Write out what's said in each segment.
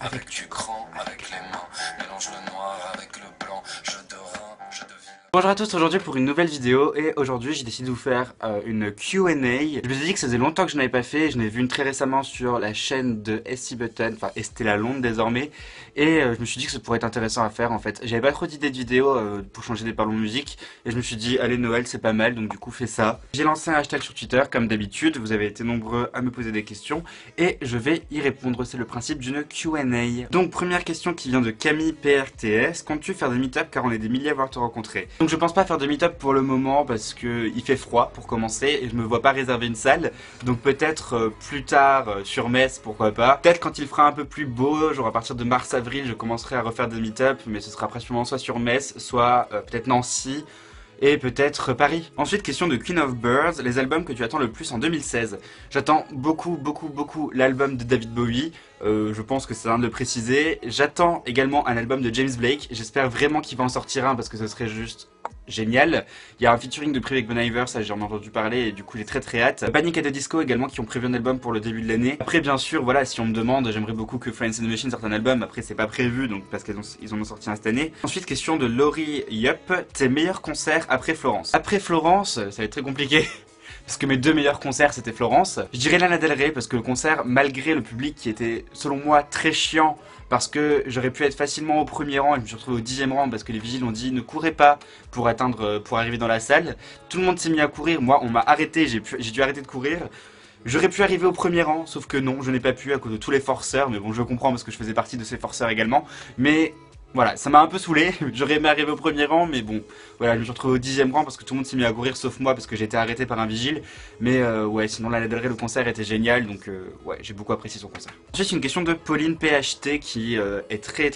avec du cran, avec les mains, mélange le noir avec le blanc, je de rein, je de ville. Bonjour à tous, aujourd'hui pour une nouvelle vidéo et aujourd'hui j'ai décidé de vous faire une Q&A. Je me suis dit que ça faisait longtemps que je n'avais pas fait, je n'ai vu une très récemment sur la chaîne de SC Button, enfin Estée Lalonde désormais, et je me suis dit que ça pourrait être intéressant à faire en fait. J'avais pas trop d'idées de vidéos pour changer des parlons de musique et je me suis dit allez Noël c'est pas mal donc du coup fais ça. J'ai lancé un hashtag sur Twitter comme d'habitude, vous avez été nombreux à me poser des questions et je vais y répondre, c'est le principe d'une Q&A. Donc première question qui vient de Camille PRTS, comptes-tu faire des meet-up car on est des milliers à vouloir te rencontrer? Donc je pense pas faire de meet-up pour le moment parce que il fait froid pour commencer et je me vois pas réserver une salle. Donc peut-être plus tard sur Metz, pourquoi pas. Peut-être quand il fera un peu plus beau, genre à partir de mars-avril, je commencerai à refaire des meet-up, mais ce sera principalement soit sur Metz, soit peut-être Nancy. Et peut-être Paris. Ensuite, question de Queen of Birds, les albums que tu attends le plus en 2016. J'attends beaucoup l'album de David Bowie, je pense que c'est un de le préciser. J'attends également un album de James Blake, j'espère vraiment qu'il va en sortir un parce que ce serait juste génial. Il y a un featuring de Privé avec Bon Iver, ça j'en ai entendu parler et du coup j'ai très hâte. Panic at the Disco également qui ont prévu un album pour le début de l'année. Après bien sûr, voilà, si on me demande, j'aimerais beaucoup que Florence and the Machine sorte un album, après c'est pas prévu donc parce qu'ils en ont sorti un cette année. Ensuite question de Laurie Yup, tes meilleurs concerts après Florence. Après Florence, ça va être très compliqué. Parce que mes deux meilleurs concerts c'était Florence. Je dirais Lana Del Rey parce que le concert, malgré le public qui était selon moi très chiant, parce que j'aurais pu être facilement au premier rang et je me suis retrouvé au 10e rang parce que les vigiles ont dit ne courez pas pour arriver dans la salle. Tout le monde s'est mis à courir, moi on m'a arrêté, j'ai dû arrêter de courir. J'aurais pu arriver au premier rang, sauf que non, je n'ai pas pu à cause de tous les forceurs, mais bon je comprends parce que je faisais partie de ces forceurs également. Mais voilà, ça m'a un peu saoulé, j'aurais aimé arriver au premier rang, mais bon, voilà, je me suis retrouvé au 10e rang parce que tout le monde s'est mis à courir sauf moi parce que j'ai été arrêté par un vigile. Mais ouais, sinon Lana Del Rey, le concert était génial, donc ouais, j'ai beaucoup apprécié son concert. Ensuite, une question de Pauline PHT qui est très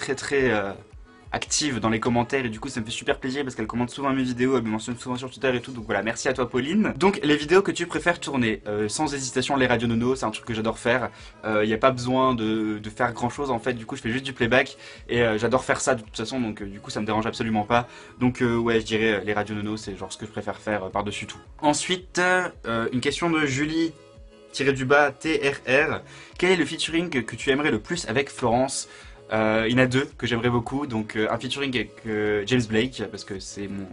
active dans les commentaires et du coup ça me fait super plaisir parce qu'elle commente souvent mes vidéos, elle me mentionne souvent sur Twitter et tout, donc voilà, merci à toi Pauline. Donc les vidéos que tu préfères tourner, sans hésitation les radios nono, c'est un truc que j'adore faire, il n'y a pas besoin de faire grand chose en fait, du coup je fais juste du playback et j'adore faire ça de toute façon, donc du coup ça me dérange absolument pas, donc ouais je dirais les radios nono c'est genre ce que je préfère faire par-dessus tout. Ensuite, une question de Julie tiré-du-bas TRR, quel est le featuring que tu aimerais le plus avec Florence? Il y en a deux que j'aimerais beaucoup, donc un featuring avec James Blake, parce que c'est mon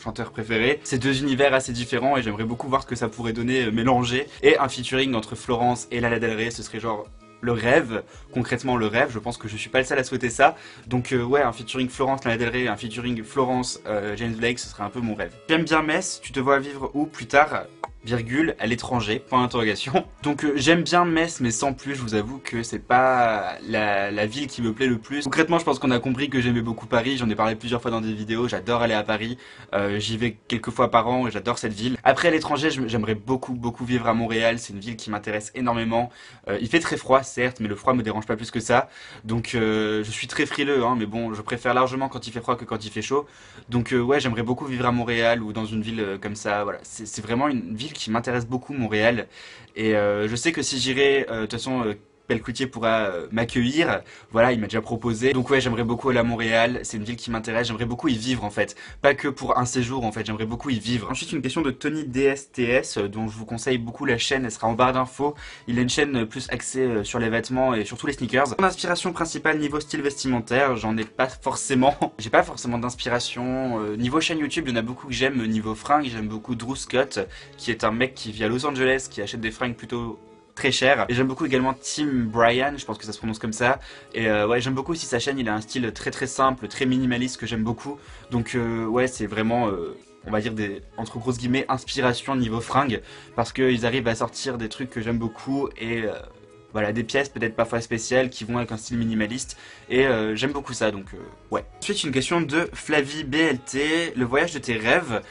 chanteur préféré. C'est deux univers assez différents et j'aimerais beaucoup voir ce que ça pourrait donner mélangé. Et un featuring entre Florence et Lana Del Rey, ce serait genre le rêve, concrètement le rêve, je pense que je suis pas le seul à souhaiter ça. Donc ouais, un featuring Florence Lana Del Rey, un featuring Florence James Blake, ce serait un peu mon rêve. J'aime bien Metz, tu te vois vivre où plus tard? Virgule, à l'étranger, point d'interrogation. Donc j'aime bien Metz, mais sans plus, je vous avoue que c'est pas la ville qui me plaît le plus. Concrètement, je pense qu'on a compris que j'aimais beaucoup Paris, j'en ai parlé plusieurs fois dans des vidéos, j'adore aller à Paris, j'y vais quelques fois par an et j'adore cette ville. Après à l'étranger, j'aimerais beaucoup vivre à Montréal, c'est une ville qui m'intéresse énormément. Il fait très froid, certes, mais le froid me dérange pas plus que ça. Donc je suis très frileux, hein, mais bon, je préfère largement quand il fait froid que quand il fait chaud. Donc ouais, j'aimerais beaucoup vivre à Montréal ou dans une ville comme ça, voilà. C'est vraiment une ville qui m'intéresse beaucoup, Montréal, et je sais que si j'irai, de toute façon Pelcloutier pourra m'accueillir, voilà, il m'a déjà proposé, donc ouais, j'aimerais beaucoup aller à Montréal, c'est une ville qui m'intéresse, j'aimerais beaucoup y vivre en fait, pas que pour un séjour en fait, j'aimerais beaucoup y vivre. Ensuite une question de Tony DSTS, dont je vous conseille beaucoup la chaîne, elle sera en barre d'infos, il a une chaîne plus axée sur les vêtements et surtout les sneakers. Mon inspiration principale niveau style vestimentaire, j'en ai pas forcément, j'ai pas forcément d'inspiration, niveau chaîne YouTube, il y en a beaucoup que j'aime, niveau fringues, j'aime beaucoup Drew Scott, qui est un mec qui vit à Los Angeles, qui achète des fringues plutôt très cher. Et j'aime beaucoup également Tim Bryan, je pense que ça se prononce comme ça. Et ouais, j'aime beaucoup aussi sa chaîne, il a un style très simple, très minimaliste que j'aime beaucoup. Donc ouais, c'est vraiment, on va dire des, entre grosses guillemets, inspiration niveau fringues. Parce qu'ils arrivent à sortir des trucs que j'aime beaucoup et voilà, des pièces peut-être parfois spéciales qui vont avec un style minimaliste. Et j'aime beaucoup ça, donc ouais. Ensuite, une question de Flavie BLT. Le voyage de tes rêves.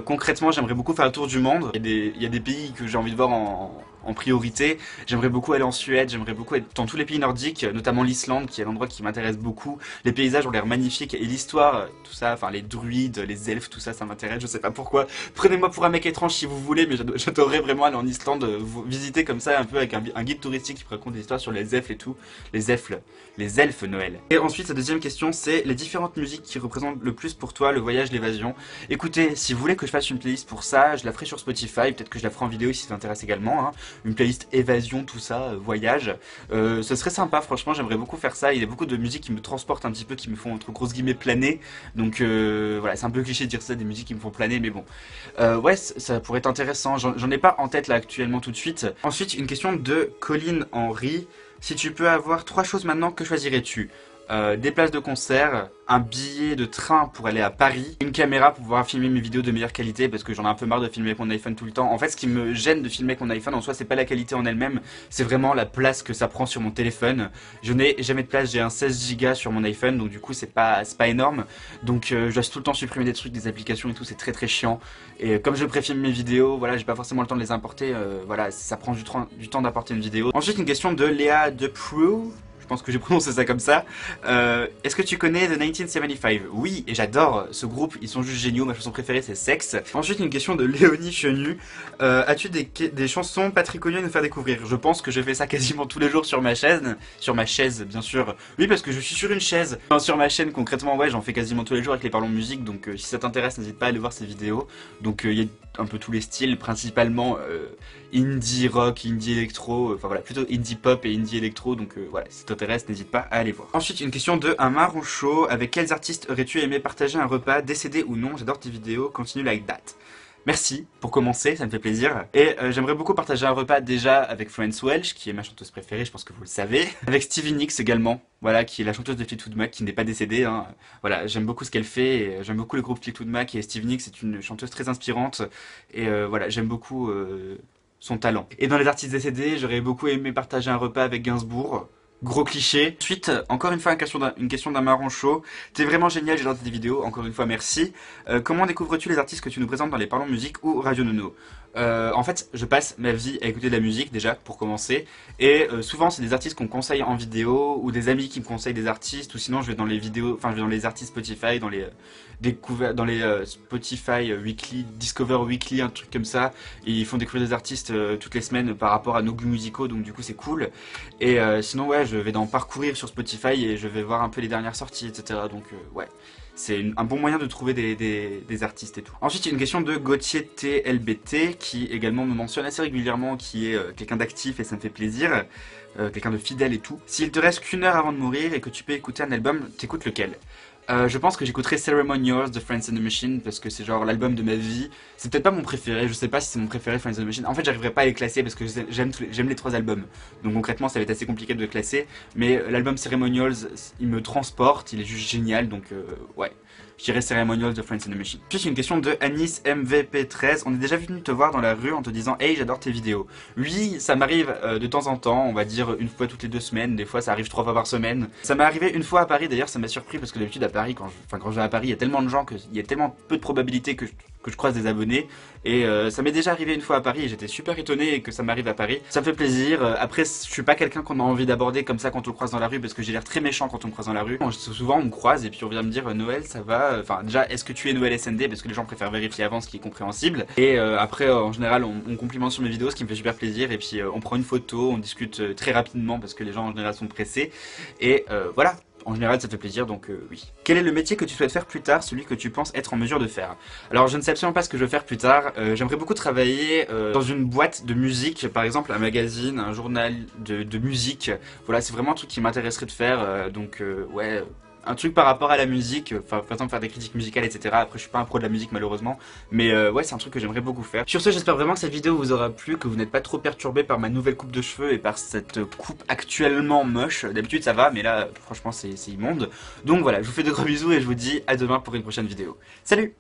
Concrètement, j'aimerais beaucoup faire le tour du monde. Il y a des pays que j'ai envie de voir en priorité. J'aimerais beaucoup aller en Suède, j'aimerais beaucoup être dans tous les pays nordiques, notamment l'Islande, qui est l'endroit qui m'intéresse beaucoup. Les paysages ont l'air magnifiques et l'histoire, tout ça, enfin les druides, les elfes, tout ça, ça m'intéresse, je sais pas pourquoi. Prenez-moi pour un mec étrange si vous voulez, mais j'adorerais vraiment aller en Islande, visiter comme ça un peu avec un guide touristique qui raconte des histoires sur les elfes et tout. Les elfes Noël. Et ensuite, la deuxième question, c'est les différentes musiques qui représentent le plus pour toi le voyage, l'évasion. Écoutez, si vous voulez que je fasse une playlist pour ça, je la ferai sur Spotify, peut-être que je la ferai en vidéo si ça t'intéresse également, hein. une playlist évasion, tout ça, voyage. Ce serait sympa, franchement, j'aimerais beaucoup faire ça. Il y a beaucoup de musiques qui me transportent un petit peu, qui me font entre grosses guillemets planer. Donc voilà, c'est un peu cliché de dire ça, des musiques qui me font planer, mais bon. Ouais, ça pourrait être intéressant. J'en ai pas en tête là actuellement tout de suite. Ensuite, une question de Colin Henry. Si tu peux avoir 3 choses maintenant, que choisirais-tu? Des places de concert, un billet de train pour aller à Paris, une caméra pour pouvoir filmer mes vidéos de meilleure qualité parce que j'en ai un peu marre de filmer avec mon iPhone tout le temps. En fait, ce qui me gêne de filmer avec mon iPhone en soi, c'est pas la qualité en elle-même, c'est vraiment la place que ça prend sur mon téléphone. Je n'ai jamais de place, j'ai un 16 Go sur mon iPhone, donc du coup c'est pas énorme. Donc je dois tout le temps supprimer des trucs, des applications et tout, c'est très chiant. Et comme je préfilme mes vidéos, voilà, j'ai pas forcément le temps de les importer, voilà, ça prend du temps d'importer une vidéo. Ensuite, une question de Léa Deprue. Je pense que j'ai prononcé ça comme ça. Est-ce que tu connais The 1975? Oui, et j'adore ce groupe, ils sont juste géniaux, ma chanson préférée c'est Sex. Ensuite, une question de Léonie Chenu. As-tu des chansons pas très connues à nous faire découvrir? Je pense que je fais ça quasiment tous les jours sur ma chaise bien sûr. Oui, parce que je suis sur une chaise. Enfin, sur ma chaîne concrètement, ouais, j'en fais quasiment tous les jours avec les parlons musique, donc si ça t'intéresse, n'hésite pas à aller voir ces vidéos. Donc il y a un peu tous les styles, principalement indie rock, indie électro, enfin voilà, plutôt indie pop et indie électro, donc voilà, si t'intéresse, n'hésite pas à aller voir. Ensuite, une question de Un marron chaud. Avec quels artistes aurais-tu aimé partager un repas, décédé ou non? J'adore tes vidéos, continue like that. Merci pour commencer, ça me fait plaisir. Et j'aimerais beaucoup partager un repas déjà avec Florence Welch, qui est ma chanteuse préférée, je pense que vous le savez. Avec Stevie Nicks également, voilà, qui est la chanteuse de Fleetwood Mac, qui n'est pas décédée. Hein. Voilà, j'aime beaucoup ce qu'elle fait, et j'aime beaucoup le groupe Fleetwood Mac, et Stevie Nicks est une chanteuse très inspirante. Et voilà, j'aime beaucoup son talent. Et dans les artistes décédés, j'aurais beaucoup aimé partager un repas avec Gainsbourg. Gros cliché. Ensuite, encore une fois, une question d'un marron chaud. T'es vraiment génial, j'adore tes vidéos, encore une fois merci. Comment découvres-tu les artistes que tu nous présentes dans les Parlons Musique ou Radio Nono? En fait, je passe ma vie à écouter de la musique déjà, pour commencer. Et souvent, c'est des artistes qu'on conseille en vidéo, ou des amis qui me conseillent des artistes, ou sinon je vais dans les vidéos, enfin je vais dans les artistes Spotify, dans les Spotify Weekly, Discover Weekly, un truc comme ça. Et ils font découvrir des artistes toutes les semaines par rapport à nos goûts musicaux, donc du coup c'est cool. Et sinon ouais, je vais dans Parcourir sur Spotify et je vais voir un peu les dernières sorties, etc. Donc ouais, c'est un bon moyen de trouver des artistes et tout. Ensuite, il y a une question de Gauthier TLBT qui également me mentionne assez régulièrement, qui est quelqu'un d'actif et ça me fait plaisir, quelqu'un de fidèle et tout. S'il te reste qu'1 heure avant de mourir et que tu peux écouter un album, t'écoutes lequel? Je pense que j'écouterai Ceremonials de Friends and the Machine parce que c'est genre l'album de ma vie. C'est peut-être pas mon préféré, je sais pas si c'est mon préféré Friends and the Machine. En fait, j'arriverai pas à les classer parce que j'aime les 3 albums. Donc concrètement, ça va être assez compliqué de les classer. Mais l'album Ceremonials, il me transporte, il est juste génial. Donc ouais, je dirais Ceremonials de Friends and the Machine. Puis une question de Anis MVP13. On est déjà venu te voir dans la rue en te disant hey, j'adore tes vidéos. Oui, ça m'arrive de temps en temps, on va dire une fois toutes les 2 semaines. Des fois, ça arrive 3 fois par semaine. Ça m'est arrivé une fois à Paris, d'ailleurs, ça m'a surpris parce que d'habitude à Paris, quand je vais à Paris, il y a tellement de gens qu'il y a tellement peu de probabilité que je croise des abonnés. Et ça m'est déjà arrivé une fois à Paris et j'étais super étonné que ça m'arrive à Paris. Ça me fait plaisir. Après, je suis pas quelqu'un qu'on a envie d'aborder comme ça quand on le croise dans la rue parce que j'ai l'air très méchant quand on me croise dans la rue. Souvent, on me croise et puis on vient me dire Noël, ça va? Enfin, déjà, est-ce que tu es Noël SND? Parce que les gens préfèrent vérifier avant, ce qui est compréhensible. Et après, en général, on complimente sur mes vidéos, ce qui me fait super plaisir. Et puis, on prend une photo, on discute très rapidement parce que les gens en général sont pressés. Et voilà. En général, ça fait plaisir, donc oui. Quel est le métier que tu souhaites faire plus tard, celui que tu penses être en mesure de faire? Alors, je ne sais absolument pas ce que je veux faire plus tard. J'aimerais beaucoup travailler dans une boîte de musique, par exemple un magazine, un journal de musique. Voilà, c'est vraiment un truc qui m'intéresserait de faire, donc ouais... Un truc par rapport à la musique, par exemple faire des critiques musicales, etc. Après, je suis pas un pro de la musique malheureusement, mais ouais, c'est un truc que j'aimerais beaucoup faire. Sur ce, j'espère vraiment que cette vidéo vous aura plu, que vous n'êtes pas trop perturbé par ma nouvelle coupe de cheveux et par cette coupe actuellement moche. D'habitude ça va, mais là, franchement, c'est immonde. Donc voilà, je vous fais de gros bisous et je vous dis à demain pour une prochaine vidéo. Salut!